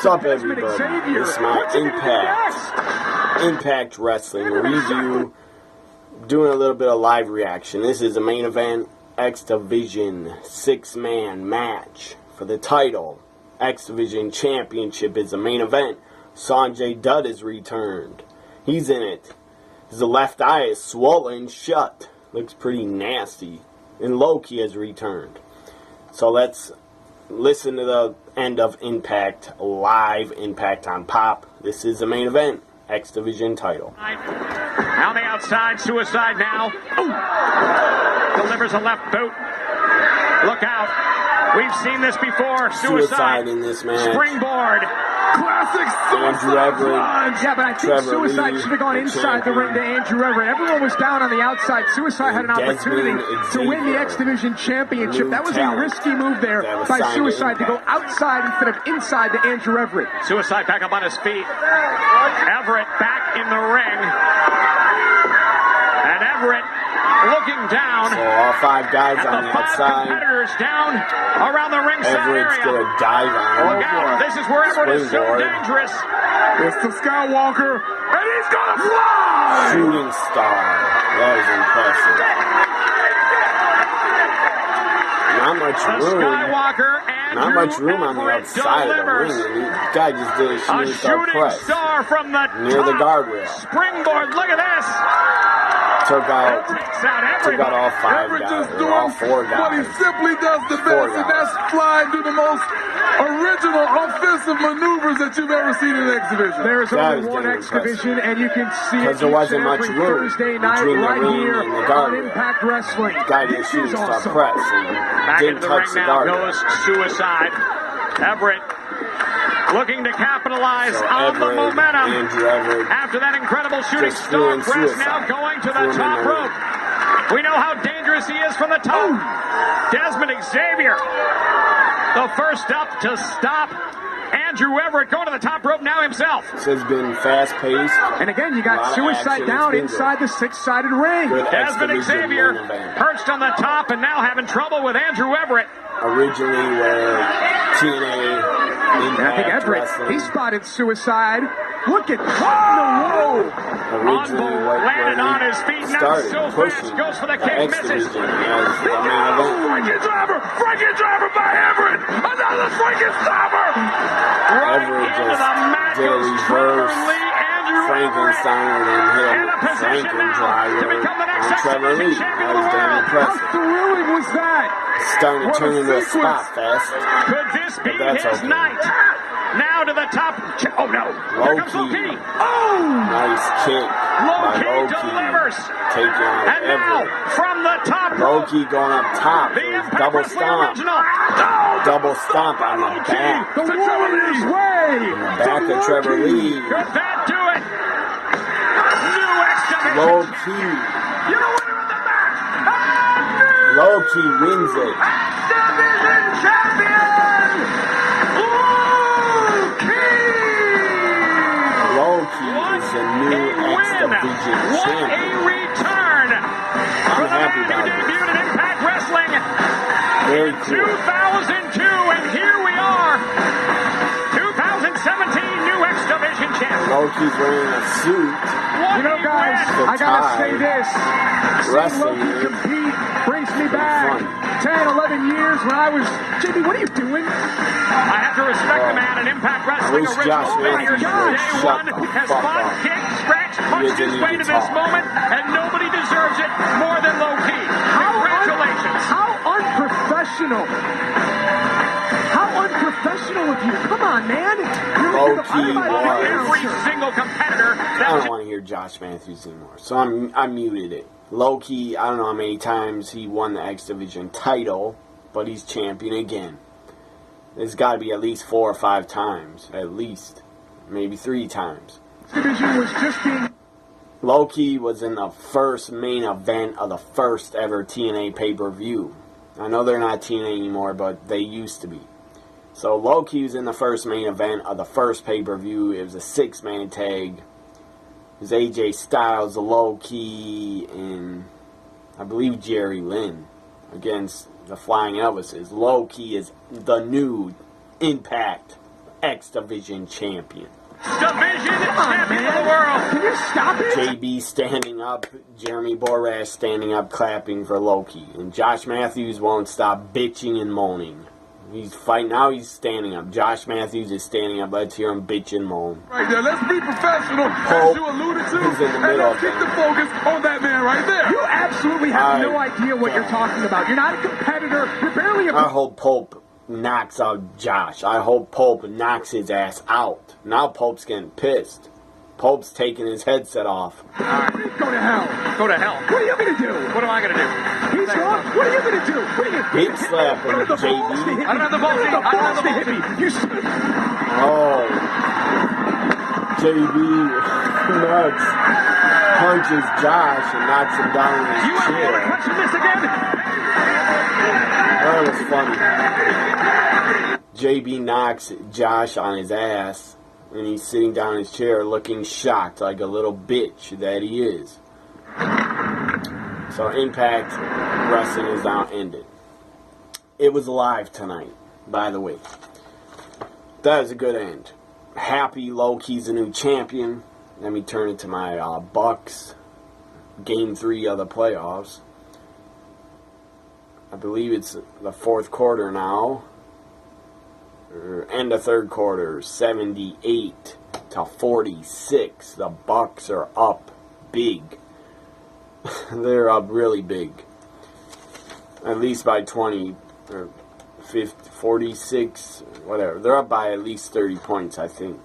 What's up, everybody? This is my Impact Wrestling review. Doing a little bit of live reaction. This is the main event X Division 6-man match for the title. X Division Championship is the main event. Sanjay Dutt is returned. He's in it. His left eye is swollen shut. Looks pretty nasty. And Loki has returned. So let's listen to the end of Impact, live Impact on Pop. This is the main event, X Division title. On the outside, Suicide now. Ooh. Delivers a left boot. Look out. We've seen this before. Suicide in this match. Springboard. Classic Andrew Everett. Yeah, but I think Trevor Suicide Lee, should have gone inside the ring to Andrew Everett. Everyone was down on the outside. Suicide had an opportunity to win the X Division Championship. That was a risky move there by Suicide to go outside instead of inside to Andrew Everett. Suicide back up on his feet. Everett back in the ring. And Everett looking down. So all five guys on the outside. Competitors down around the ringside Everett's area. going to dive on him. Look out. This is where Everett is so dangerous. It's the Skywalker, and he's going to fly! Shooting star. That was impressive. Not much room. Skywalker, Andrew Not much room on the Everett outside delivers. of the ring. This guy just did a shooting star press. Star from the near the top. guardrail. Springboard, look at this. Took out all five Everett guys, just or doing all four guys. what he simply does the best, and that's flying through the most original offensive maneuvers that you've ever seen in X Division. There's only one X Division, and you can see it there wasn't much room Thursday night between the right ring here and the on guardrail. Impact Wrestling. Guy did a This shooting is star awesome. press and Back didn't into the touch ring the now guardrail. goes Suicide. Everett looking to capitalize So on the Everett, momentum. Andrew Everett, After that incredible shooting just star doing press, Suicide. now going to Threw the him top in the rope. We know how dangerous he is from the top. Desmond Xavier, the first up to stop Andrew Everett, going to the top rope now himself. This has been fast-paced. And again, you A lot got of Suicide action. down It's been inside the six-sided ring. Good X Desmond Division Xavier main event. perched on the top and now having trouble with Andrew Everett. Originally where TNA And I think Impact Everett, Wrestling. he spotted Suicide. Look at what in the world. Originally where landed he on his feet, not started so pushing fast, goes for the the kick, X misses. Division as the main event. Frankie Driver by Everett, another Frankie Stopper. Right Everett into just the mat did a goes reverse Trevor Lee, Andrew Frankenstein and then hit in him a position Franken now to driver become the next on X Trevor Division Lee. champion That of was the damn world. How impressive. thrilling was that? Starting to What a turn into a sequence. spot fest. Could this be that's his okay. night? Now to the top. Oh no! Here comes Low-key. Low-key. Oh! Nice kick by Low-key Loki. delivers. Taking out And now Everett. from the top rope, Loki going up top. the It was Impact double Wrestling stomp. original. Double stomp on the back. The Warriors way. The back of Trevor Lee. Could that do it? New X Division. Low key. You're the winner of the match. Low key wins it. Division champion, Low key is the new X Division What champion. a return for the happy man who about this. debuted in Impact Wrestling Very in cool. 2002, and here we are, 2017 new X Division champion. Low key's wearing a suit. What You know, a guys, win. I gotta tie. say this. Seeing Wrestling Loki is compete brings me back fun. 10, 11 years when I was... JB, what are you doing? I have to respect the man, an Impact Wrestling wish original. Josh Been here Matthews since would day shut one, the has fuck fought, up. kicked, scratched, punched didn't his need way to to this talk. moment, and nobody deserves it more than Low-key. Congratulations. How unprofessional. How unprofessional of you. Come on, man. You're Low-key I'm about was. to Every announcer. single competitor I that don't want to hear Josh Matthews anymore, so I muted it. Low-key, I don't know how many times he won the X Division title, but he's champion again. There's got to be at least 4 or 5 times, at least, maybe 3 times. Division was just being... Low-key was in the first main event of the first ever TNA pay-per-view. I know they're not TNA anymore, but they used to be. So Low-key was in the first main event of the first pay-per-view. It was a 6-man tag. It was AJ Styles, Low-key, and I believe Jerry Lynn against the Flying Elvises. Low-key is the new Impact X Division champion. Division champion of the world. Can you stop it? JB standing up, Jeremy Borash standing up, clapping for Loki. And Josh Matthews won't stop bitching and moaning. He's fighting, now he's standing up. Josh Matthews is standing up. Let's hear him bitch and moan. Right there, let's be professional, Pope as you alluded to, is in the and middle let's of keep it. the focus on that man right there. You absolutely have no I- idea what you're talking about. You're not a competitor. You're barely a... I hope Pope knocks out Josh. I hope Pope knocks his ass out. Now Pope's getting pissed. Pope's taking his headset off. Go to hell. Go to hell. What are you going to do? What am I going to do? He's wrong. What are you going to do? What are you... Big slap You don't have from the balls to hit JB. me. I don't have the balls You to don't have the hit- balls to hit me. You should... Oh. JB nuts. Punches Josh and knocks him down in his You want me to chair. question this again? That was funny. JB knocks Josh on his ass, and he's sitting down in his chair looking shocked like a little bitch that he is. So Impact Wrestling is now ended. It was live tonight, by the way. That is a good end. Happy Loki's a new champion. Let me turn it to my Bucks. Game 3 of the playoffs. I believe it's the fourth quarter now. End of third quarter, 78 to 46. The Bucks are up big. They're up really big. At least by 20 or 50, 46, whatever. They're up by at least 30 points, I think.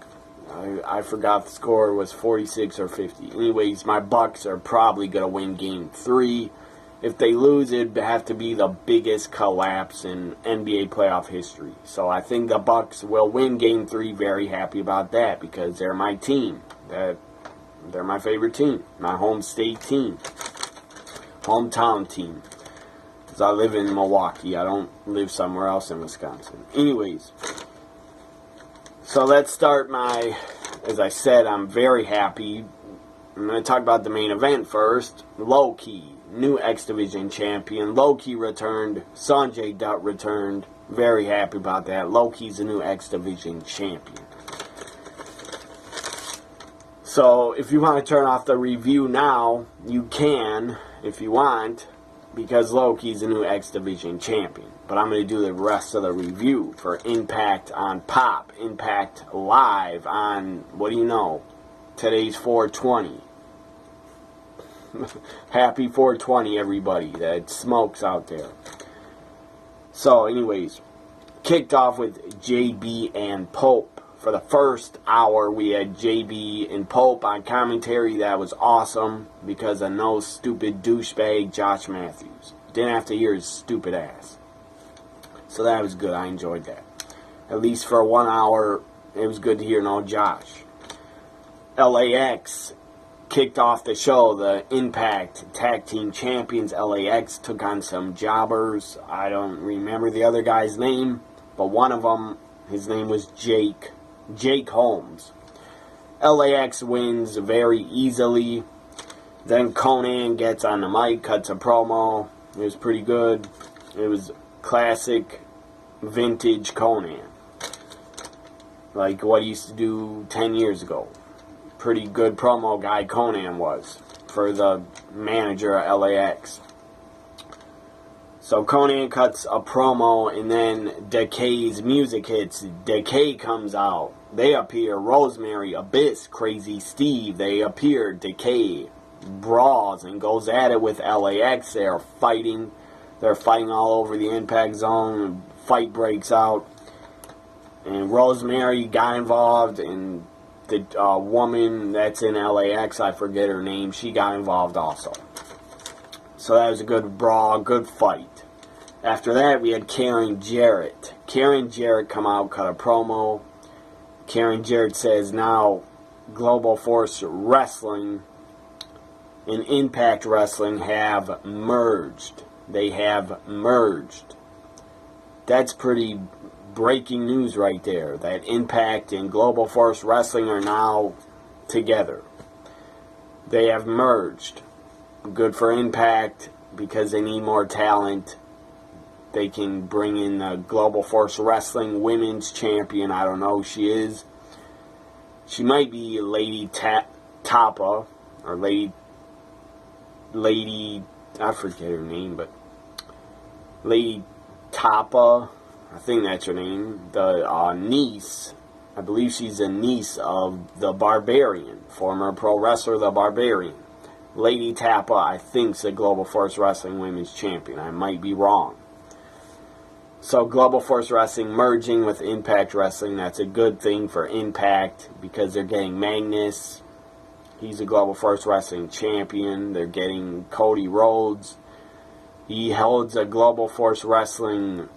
I forgot the score was 46 or 50. Anyways, my Bucks are probably going to win Game 3. If they lose, it'd have to be the biggest collapse in NBA playoff history. So I think the Bucks will win Game 3. Very happy about that because they're my team. They're my favorite team. My home state team. Hometown team. Because I live in Milwaukee. I don't live somewhere else in Wisconsin. Anyways. So let's start as I said, I'm very happy. I'm going to talk about the main event first. Loki, new X Division champion. Loki returned. Sanjay Dutt returned. Very happy about that. Loki's the new X Division champion. So if you want to turn off the review now, you can if you want, because Loki's the new X Division champion. But I'm going to do the rest of the review for Impact on Pop. Impact Live on, what do you know? Today's 420. Happy 420, everybody that smokes out there. So, anyways, kicked off with JB and Pope. For the first hour, we had JB and Pope on commentary. That was awesome because of no stupid douchebag Josh Matthews. Didn't have to hear his stupid ass. So that was good. I enjoyed that. At least for 1 hour, it was good to hear no Josh. LAX kicked off the show. The Impact Tag Team Champions, LAX, took on some jobbers. I don't remember the other guy's name, but one of them, his name was Jake Holmes. LAX wins very easily. Then Conan gets on the mic, cuts a promo. It was pretty good. It was classic vintage Conan, like what he used to do 10 years ago. Pretty good promo guy Conan was for the manager of LAX. So Conan cuts a promo, and then Decay's music hits. Decay comes out. They appear. Rosemary, Abyss, Crazy Steve, they appear. Decay brawls and goes at it with LAX. They're fighting all over the Impact Zone. Fight breaks out. And Rosemary got involved, and the woman that's in LAX, I forget her name, she got involved also. So that was a good brawl, good fight. After that, we had Karen Jarrett. Karen Jarrett come out, cut a promo. Karen Jarrett says now Global Force Wrestling and Impact Wrestling have merged. They have merged. That's pretty breaking news right there. That Impact and Global Force Wrestling are now together. They have merged. Good for Impact because they need more talent. they can bring in the Global Force Wrestling Women's Champion. I don't know who she is. She might be Lady Tapa, or Lady, I forget her name, but Lady Tapa, I think that's her name, the niece, I believe she's a niece of the Barbarian, former pro wrestler, the Barbarian. Lady Tapa, I think, is the Global Force Wrestling Women's Champion. I might be wrong. So Global Force Wrestling merging with Impact Wrestling, that's a good thing for Impact because they're getting Magnus. He's a Global Force Wrestling Champion. They're getting Cody Rhodes. He holds a Global Force Wrestling,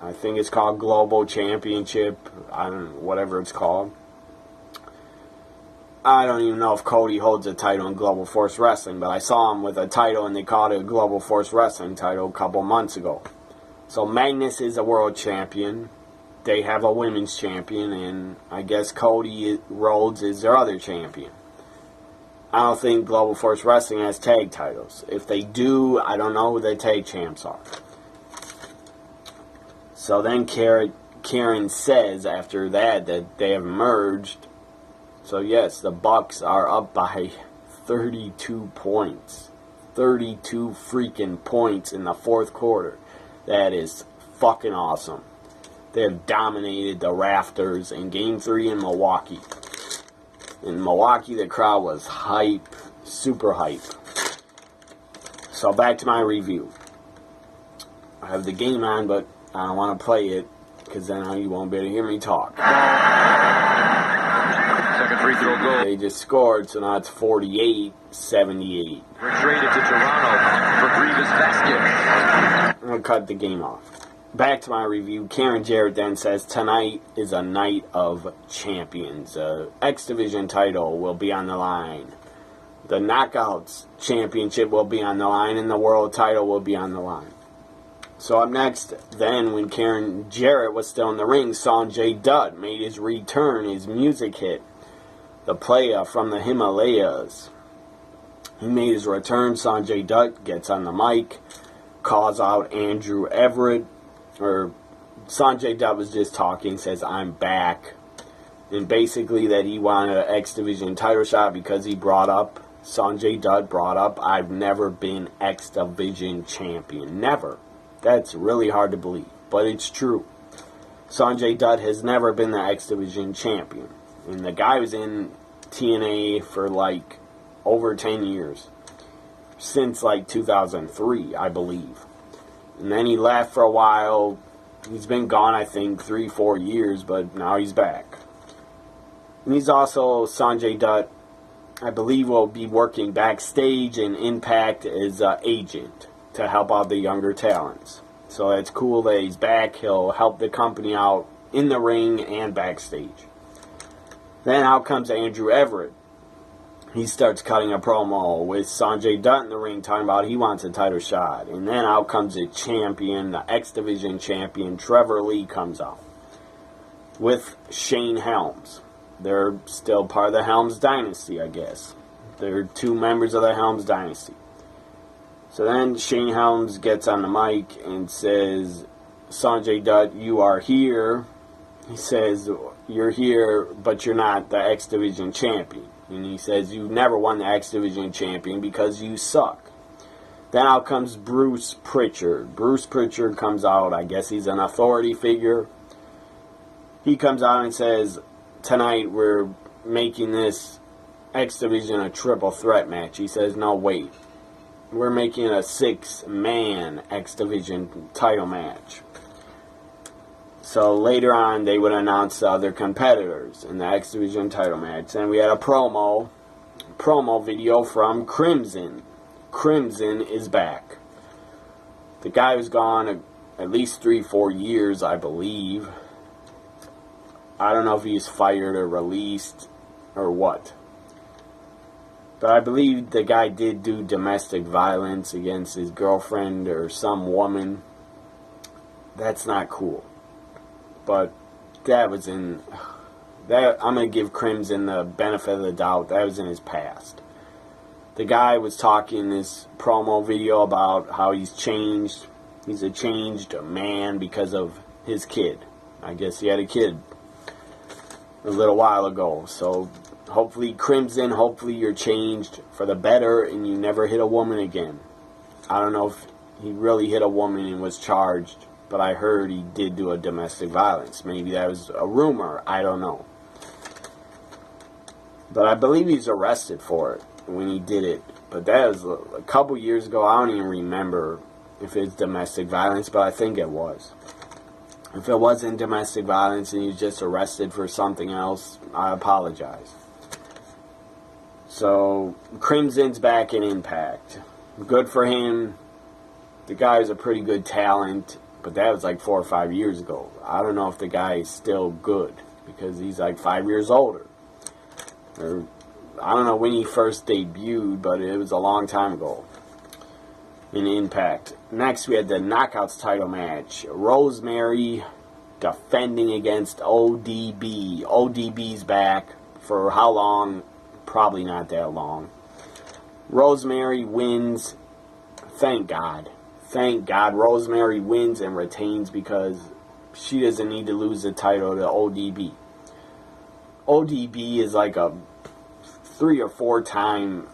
I think it's called Global Championship. I don't know, whatever it's called. I don't even know if Cody holds a title in Global Force Wrestling, but I saw him with a title and they called it a Global Force Wrestling title a couple months ago. So Magnus is a world champion. They have a women's champion, and I guess Cody Rhodes is their other champion. I don't think Global Force Wrestling has tag titles. If they do, I don't know who the tag champs are. So then Karen says after that they have merged. So yes, the Bucks are up by 32 points. 32 freaking points in the fourth quarter. That is fucking awesome. They have dominated the rafters in Game 3 in Milwaukee. In Milwaukee, the crowd was hype, super hype. So back to my review. I have the game on, but I don't want to play it because then you won't be able to hear me talk. Second free throw goal. They just scored, so now it's 48-78. We're traded to Toronto for Grievous Basket. I'm going to cut the game off. Back to my review. Karen Jarrett then says, tonight is a night of champions. X Division title will be on the line. The Knockouts Championship will be on the line, and the World title will be on the line. So up next, then, when Karen Jarrett was still in the ring, Sanjay Dutt made his return, his music hit, The Playa from the Himalayas. He made his return. Sanjay Dutt gets on the mic, calls out Andrew Everett, or Sanjay Dutt was just talking, says, I'm back. And basically that he wanted an X Division title shot because Sanjay Dutt brought up, I've never been X Division champion. Never. That's really hard to believe, but it's true. Sanjay Dutt has never been the X Division champion. And the guy was in TNA for like over 10 years. Since like 2003, I believe. And then he left for a while. He's been gone, I think, 3-4 years, but now he's back. And he's also, Sanjay Dutt, I believe, will be working backstage in Impact as an agent to help out the younger talents. So it's cool that he's back. He'll help the company out in the ring and backstage. Then out comes Andrew Everett. He starts cutting a promo with Sanjay Dutt in the ring talking about he wants a title shot. And then out comes the champion, the X Division champion, Trevor Lee comes out with Shane Helms. They're still part of the Helms dynasty, I guess. They're two members of the Helms dynasty. So then Shane Helms gets on the mic and says, Sanjay Dutt, you are here. He says, you're here, but you're not the X Division champion. And he says, you never won the X Division champion because you suck. Then out comes Bruce Pritchard. Bruce Pritchard comes out. I guess he's an authority figure. He comes out and says, tonight we're making this X Division a triple threat match. He says, no, wait. We're making a 6-man X Division title match. So later on, they would announce the other competitors in the X Division title match. And we had a promo video from Crimson. Crimson is back. The guy was gone at least 3-4 years, I believe. I don't know if he's fired or released or what. But I believe the guy did do domestic violence against his girlfriend or some woman. That's not cool. But that was in... I'm going to give Crimson the benefit of the doubt. That was in his past. The guy was talking in this promo video about how he's changed. He's a changed man because of his kid. I guess he had a kid a little while ago. So hopefully, Crimson, hopefully you're changed for the better and you never hit a woman again. I don't know if he really hit a woman and was charged, but I heard he did do a domestic violence. Maybe that was a rumor. I don't know. But I believe he's arrested for it when he did it. But that was a couple years ago. I don't even remember if it's domestic violence, but I think it was. If it wasn't domestic violence and he's just arrested for something else, I apologize. So, Crimson's back in Impact. Good for him. The guy's a pretty good talent, but that was like 4 or 5 years ago. I don't know if the guy is still good, because he's like 5 years older. Or, I don't know when he first debuted, but it was a long time ago in Impact. Next, we had the Knockouts title match. Rosemary defending against ODB. ODB's back. For how long? Probably not that long. Rosemary wins. Thank God. Thank God. Rosemary wins and retains because she doesn't need to lose the title to ODB. ODB is like a 3 or 4 time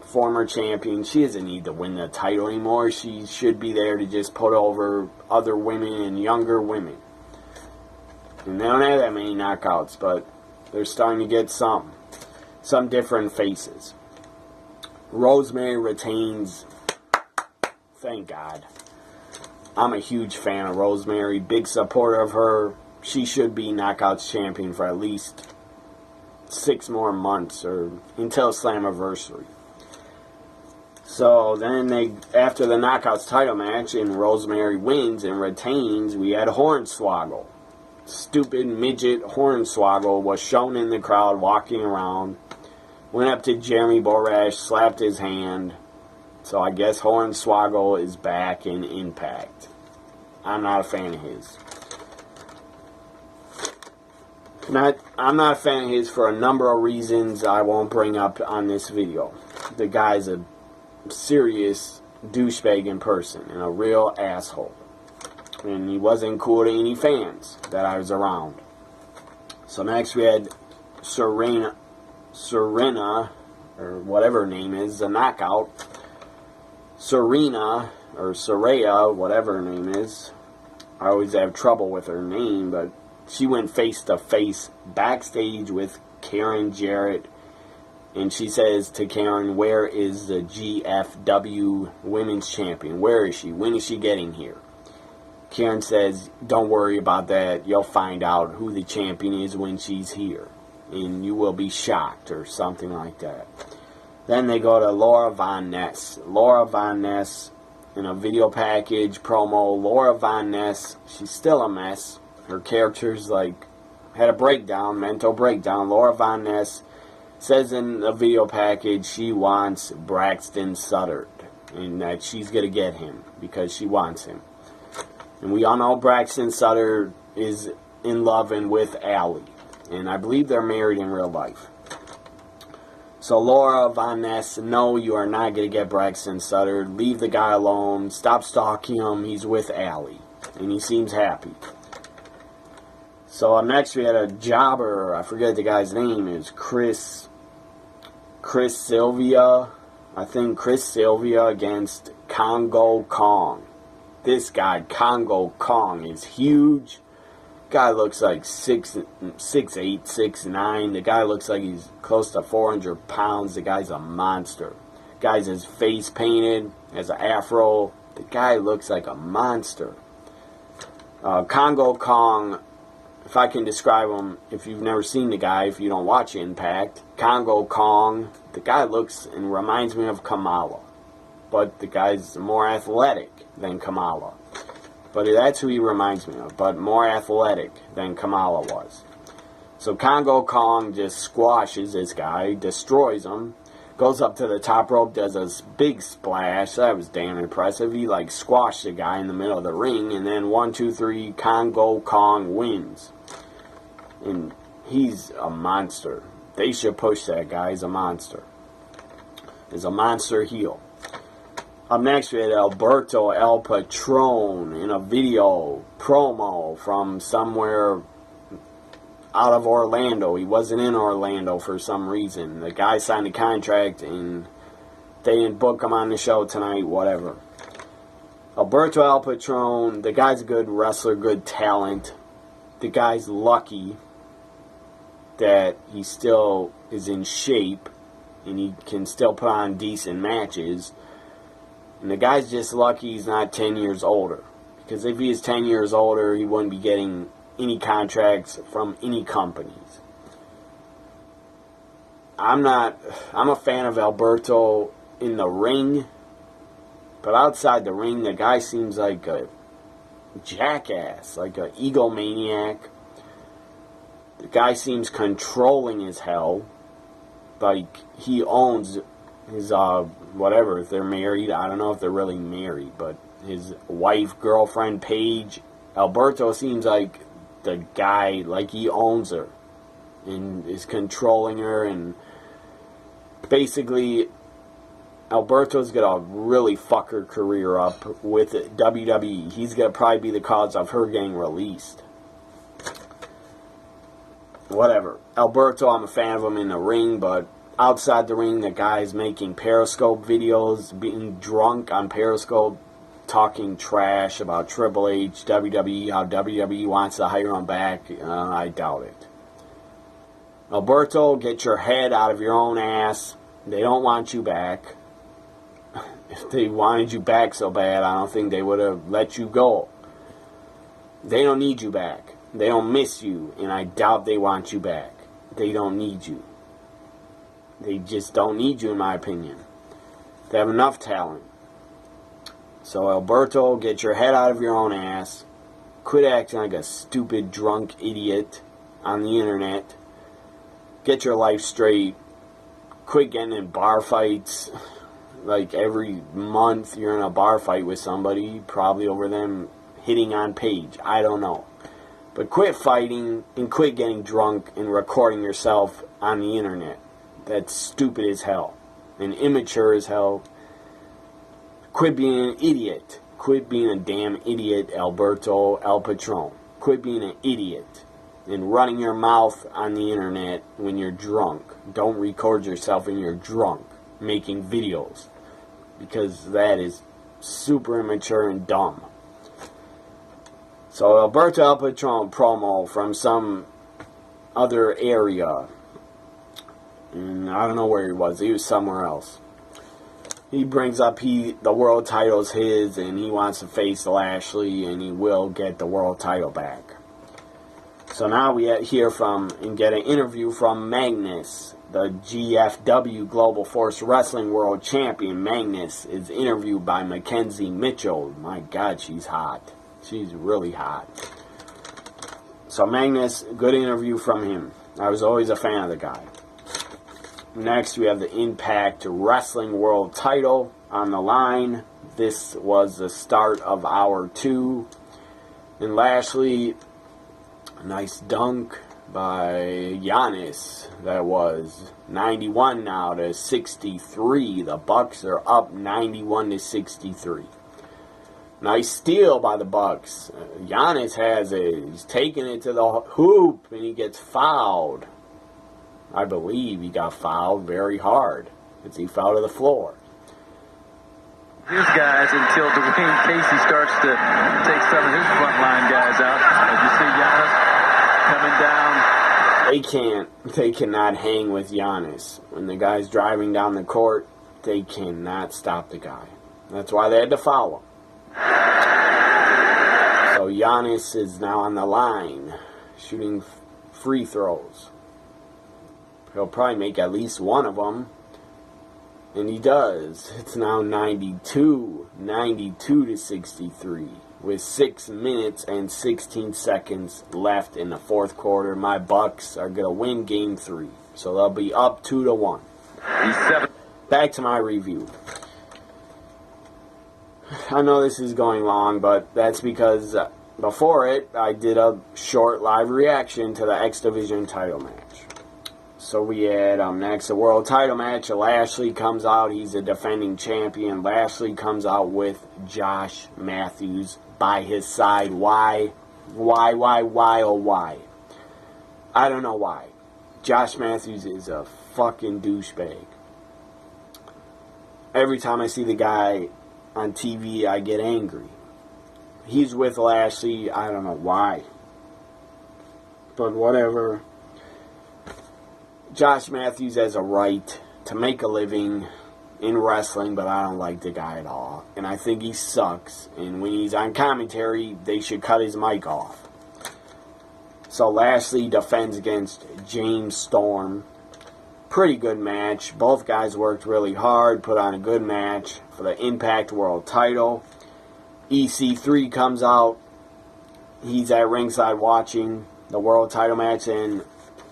former champion. She doesn't need to win the title anymore. She should be there to just put over other women and younger women. And they don't have that many knockouts, but they're starting to get some different faces. Rosemary retains. Thank God. I'm a huge fan of Rosemary. Big supporter of her. She should be Knockouts champion for at least 6 more months or until Slammiversary. So then after the Knockouts title match and Rosemary wins and retains, we had Hornswoggle. Stupid midget Hornswoggle was shown in the crowd walking around. Went up to Jeremy Borash, slapped his hand. So I guess Hornswoggle is back in Impact. I'm not a fan of his. I'm not a fan of his for a number of reasons I won't bring up on this video. The guy's a serious douchebag in person and a real asshole. And he wasn't cool to any fans that I was around. So next we had Serena, or whatever her name is, the Knockout. Serena, or Saraya, whatever her name is. I always have trouble with her name, but she went face to face backstage with Karen Jarrett. And she says to Karen, where is the GFW Women's Champion? Where is she? When is she getting here? Karen says, don't worry about that. You'll find out who the champion is when she's here. And you will be shocked, or something like that. Then they go to Laura Von Ness. Laura Von Ness, in a video package promo, Laura Von Ness, she's still a mess. Her character's had a breakdown, mental breakdown. Laura Von Ness says in the video package she wants Braxton Sutter. And that she's going to get him because she wants him. And we all know Braxton Sutter is in love and with Allie. And I believe they're married in real life. So Laura Von Ness, no, you are not going to get Braxton Sutter. Leave the guy alone. Stop stalking him. He's with Allie. And he seems happy. So next we had a jobber. I forget the guy's name. It was Chris Sylvia. I think Chris Sylvia against Congo Kong. This guy, Congo Kong, is huge. Guy looks like 6'8", 6'9". The guy looks like he's close to 400 pounds. The guy's a monster. Guy's his face painted, has an afro. The guy looks like a monster. Congo Kong, if I can describe him, if you've never seen the guy, if you don't watch Impact, Congo Kong, the guy looks and reminds me of Kamala. But the guy's more athletic than Kamala. But that's who he reminds me of, but more athletic than Kamala was. So Congo Kong just squashes this guy, destroys him, goes up to the top rope, does a big splash. That was damn impressive. He squashed the guy in the middle of the ring, and then 1, 2, 3, Congo Kong wins. And he's a monster. They should push that guy. He's a monster. He's a monster heel. Up next, we had Alberto El Patron in a video promo from somewhere out of Orlando. He wasn't in Orlando for some reason. The guy signed a contract and they didn't book him on the show tonight, whatever. Alberto El Patron, the guy's a good wrestler, good talent. The guy's lucky that he still is in shape and he can still put on decent matches. And the guy's just lucky he's not 10 years older. Because if he is 10 years older, he wouldn't be getting any contracts from any companies. I'm a fan of Alberto in the ring. But outside the ring, the guy seems like a jackass, like an egomaniac. The guy seems controlling as hell. Like he owns his, whatever, if they're married. I don't know if they're really married, but his wife, girlfriend, Paige. Alberto seems like the guy, like he owns her and is controlling her. And basically, Alberto's going to really fuck her career up with WWE. He's going to probably be the cause of her getting released. Whatever. Alberto, I'm a fan of him in the ring, but outside the ring, the guy's making Periscope videos, being drunk on Periscope, talking trash about Triple H, WWE, how WWE wants to hire him back. I doubt it. Alberto, get your head out of your own ass. They don't want you back. If they wanted you back so bad, I don't think they would have let you go. They don't need you back. They don't miss you, and I doubt they want you back. They don't need you. They just don't need you, in my opinion. They have enough talent. So, Alberto, get your head out of your own ass. Quit acting like a stupid, drunk idiot on the internet. Get your life straight. Quit getting in bar fights. Like, every month you're in a bar fight with somebody, probably over them hitting on Paige. I don't know. But quit fighting and quit getting drunk and recording yourself on the internet. That's stupid as hell and immature as hell. Quit being an idiot. Quit being a damn idiot, Alberto El Patron. Quit being an idiot and running your mouth on the internet when you're drunk. Don't record yourself when you're drunk making videos, because that is super immature and dumb. So Alberto El Patron promo from some other area. And I don't know where he was. He was somewhere else. He brings up the world title's his, and he wants to face Lashley, and he will get the world title back. So now we hear from and get an interview from Magnus, the GFW Global Force Wrestling World Champion. Magnus is interviewed by Mackenzie Mitchell. My God, she's hot. She's really hot. So Magnus, good interview from him. I was always a fan of the guy. Next, we have the Impact Wrestling World title on the line. This was the start of Hour 2. And Lashley, a nice dunk by Giannis. That was 91 now to 63. The Bucks are up 91 to 63. Nice steal by the Bucks. Giannis has it. He's taking it to the hoop, and he gets fouled. I believe he got fouled very hard as he fell to the floor. His guys until Dwayne Casey starts to take some of his frontline guys out. As you see Giannis coming down. They cannot hang with Giannis. When the guy's driving down the court, they cannot stop the guy. That's why they had to foul him. So Giannis is now on the line, shooting free throws. He'll probably make at least one of them. And he does. It's now 92 to 63. With 6 minutes and 16 seconds left in the fourth quarter. My Bucks are going to win Game 3. So they'll be up 2-1. Back to my review. I know this is going long, but that's because before it, I did a short live reaction to the X Division title match. So we had next a world title match. Lashley comes out. He's a defending champion. Lashley comes out with Josh Matthews by his side. Why? Why, oh why? I don't know why. Josh Matthews is a fucking douchebag. Every time I see the guy on TV, I get angry. He's with Lashley. I don't know why. But whatever. Josh Matthews has a right to make a living in wrestling, but I don't like the guy at all. And I think he sucks. And when he's on commentary, they should cut his mic off. So Lashley defends against James Storm. Pretty good match. Both guys worked really hard, put on a good match for the Impact World title. EC3 comes out. He's at ringside watching the world title match, and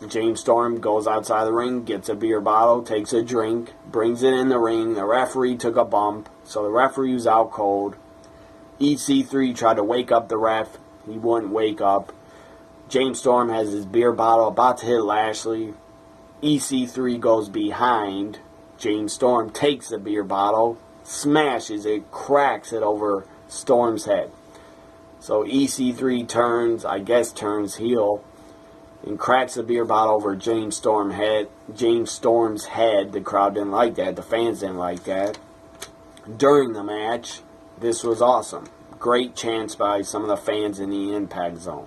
James Storm goes outside the ring, gets a beer bottle, takes a drink, brings it in the ring. The referee took a bump, so the referee was out cold. EC3 tried to wake up the ref. He wouldn't wake up. James Storm has his beer bottle about to hit Lashley. EC3 goes behind. James Storm takes the beer bottle, smashes it, cracks it over Storm's head. So EC3 turns heel, and cracks the beer bottle over James Storm's head. The crowd didn't like that. The fans didn't like that. During the match, this was awesome. Great chants by some of the fans in the Impact Zone.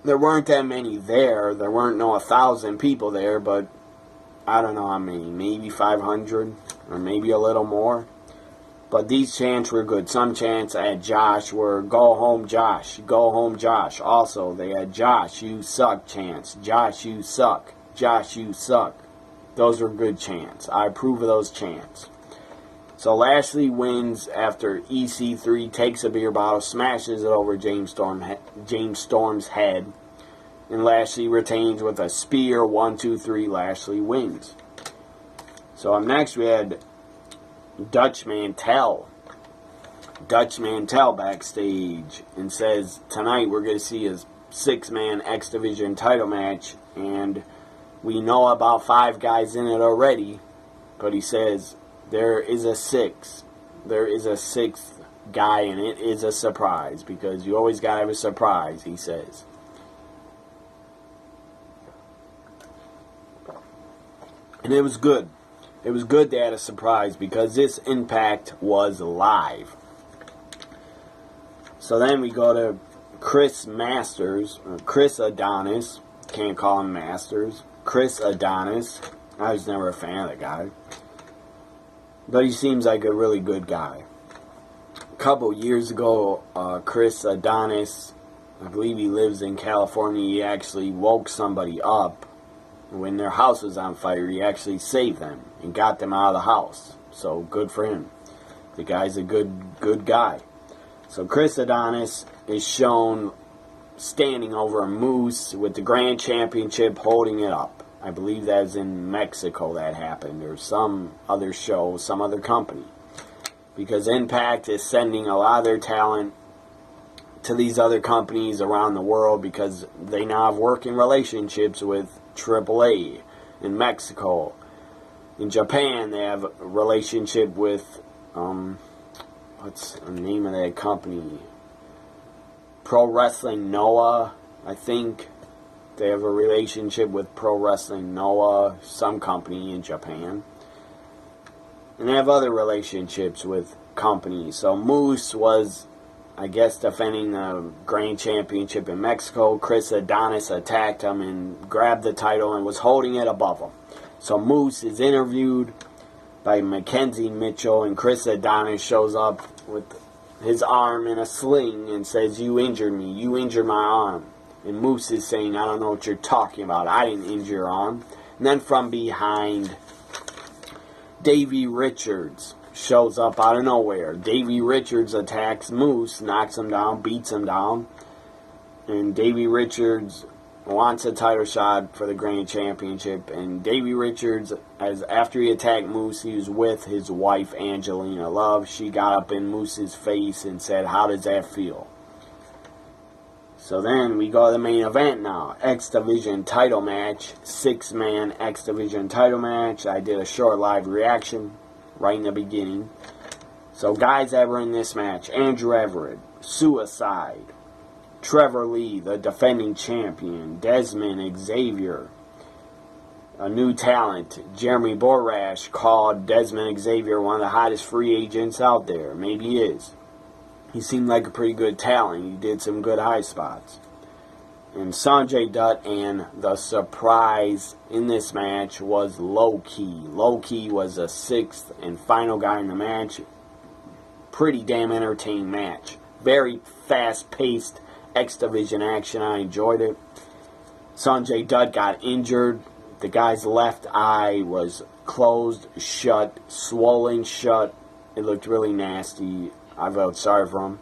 There weren't that many there. There weren't 1,000 people there, but I don't know how many. Maybe 500 or maybe a little more. But these chants were good. Some chants at Josh were, "Go home, Josh. Go home, Josh." Also, they had "Josh, you suck" chants. "Josh, you suck. Josh, you suck." Those were good chants. I approve of those chants. So Lashley wins after EC3 takes a beer bottle, smashes it over James Storm's head. And Lashley retains with a spear. 1, 2, 3. Lashley wins. So up next we had Dutch Mantel. Dutch Mantel backstage and says, tonight we're going to see a 6-man X Division title match, and we know about 5 guys in it already, but he says there is a 6th guy, and it is a surprise, because you always got to have a surprise, he says. And it was good. It was good they had a surprise, because this Impact was live. So then we go to Chris Adonis. Can't call him Masters. Chris Adonis. I was never a fan of the guy. But he seems like a really good guy. A couple years ago, Chris Adonis, I believe he lives in California, he actually woke somebody up. When their house was on fire, he actually saved them and got them out of the house. So good for him. The guy's a good guy. So Chris Adonis is shown standing over a Moose with the Grand Championship, holding it up. I believe that was in Mexico that happened, or some other show, some other company. Because Impact is sending a lot of their talent to these other companies around the world, because they now have working relationships with AAA in Mexico. In Japan, they have a relationship with, what's the name of that company? Pro Wrestling Noah, I think. They have a relationship with Pro Wrestling Noah, some company in Japan. And they have other relationships with companies. So Moose was, I guess, defending the Grand Championship in Mexico. Chris Adonis attacked him and grabbed the title and was holding it above him. So Moose is interviewed by Mackenzie Mitchell, and Chris Adonis shows up with his arm in a sling and says, "You injured me. You injured my arm." And Moose is saying, "I don't know what you're talking about. I didn't injure your arm." And then from behind, Davey Richards shows up out of nowhere. Davey Richards attacks Moose, knocks him down, beats him down. And Davey Richards wants a title shot for the Grand Championship. And Davey Richards, after he attacked Moose, he was with his wife, Angelina Love. She got up in Moose's face and said, "How does that feel?" So then we go to the main event now. X Division title match. 6-man X Division title match. I did a short live reaction right in the beginning. So guys that were in this match: Andrew Everett, Suicide, Trevor Lee, the defending champion, Desmond Xavier, a new talent, Jeremy Borash, called Desmond Xavier one of the hottest free agents out there. Maybe he is. He seemed like a pretty good talent. He did some good high spots. And Sanjay Dutt, and the surprise in this match was Low Ki. Low Ki was the 6th and final guy in the match. Pretty damn entertaining match. Very fast-paced X Division action. I enjoyed it. Sanjay Dutt got injured. The guy's left eye was closed shut, swollen shut. It looked really nasty. I felt sorry for him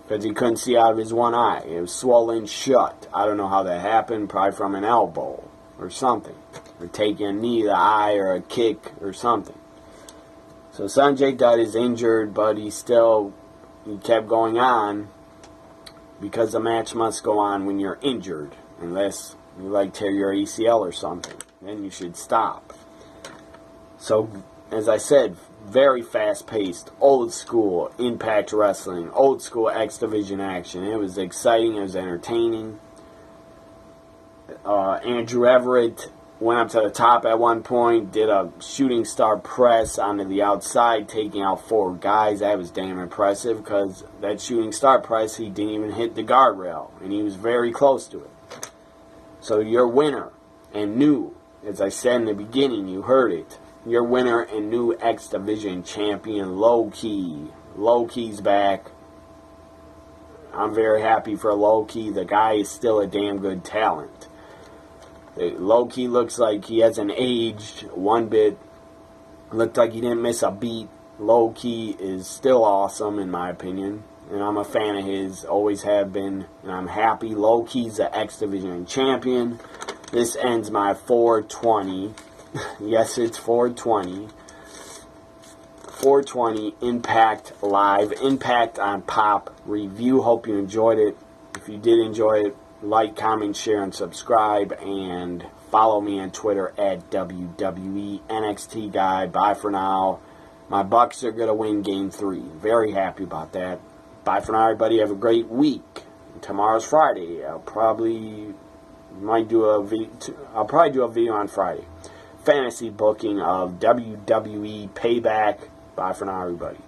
because he couldn't see out of his one eye. It was swollen shut. I don't know how that happened. Probably from an elbow or something, or taking a knee to the eye or a kick or something. So Sanjay Dutt is injured, but he kept going on because the match must go on when you're injured, unless you like tear your ACL or something. Then you should stop. So, as I said, very fast-paced, old-school Impact Wrestling, old-school X Division action. It was exciting. It was entertaining. Andrew Everett went up to the top at one point, did a shooting star press onto the outside, taking out 4 guys. That was damn impressive, because that shooting star press, he didn't even hit the guardrail, and he was very close to it. So your winner and new, as I said in the beginning, you heard it, your winner and new X Division champion, Low Ki. Low Ki's back. I'm very happy for Low Ki. The guy is still a damn good talent. Low Ki looks like he hasn't aged one bit. Looked like he didn't miss a beat. Low Ki is still awesome in my opinion, and I'm a fan of his, always have been, and I'm happy. Low Ki's the X Division champion. This ends my 420. Yes, it's 420. 420 Impact Live, Impact on Pop review. Hope you enjoyed it. If you did enjoy it, like, comment, share, and subscribe, and follow me on Twitter at WWE NXT Guy. Bye for now. My Bucks are going to win Game 3. Very happy about that. Bye for now, everybody. Have a great week. Tomorrow's Friday. I'll probably do a video on Friday. Fantasy booking of WWE Payback. Bye for now, everybody.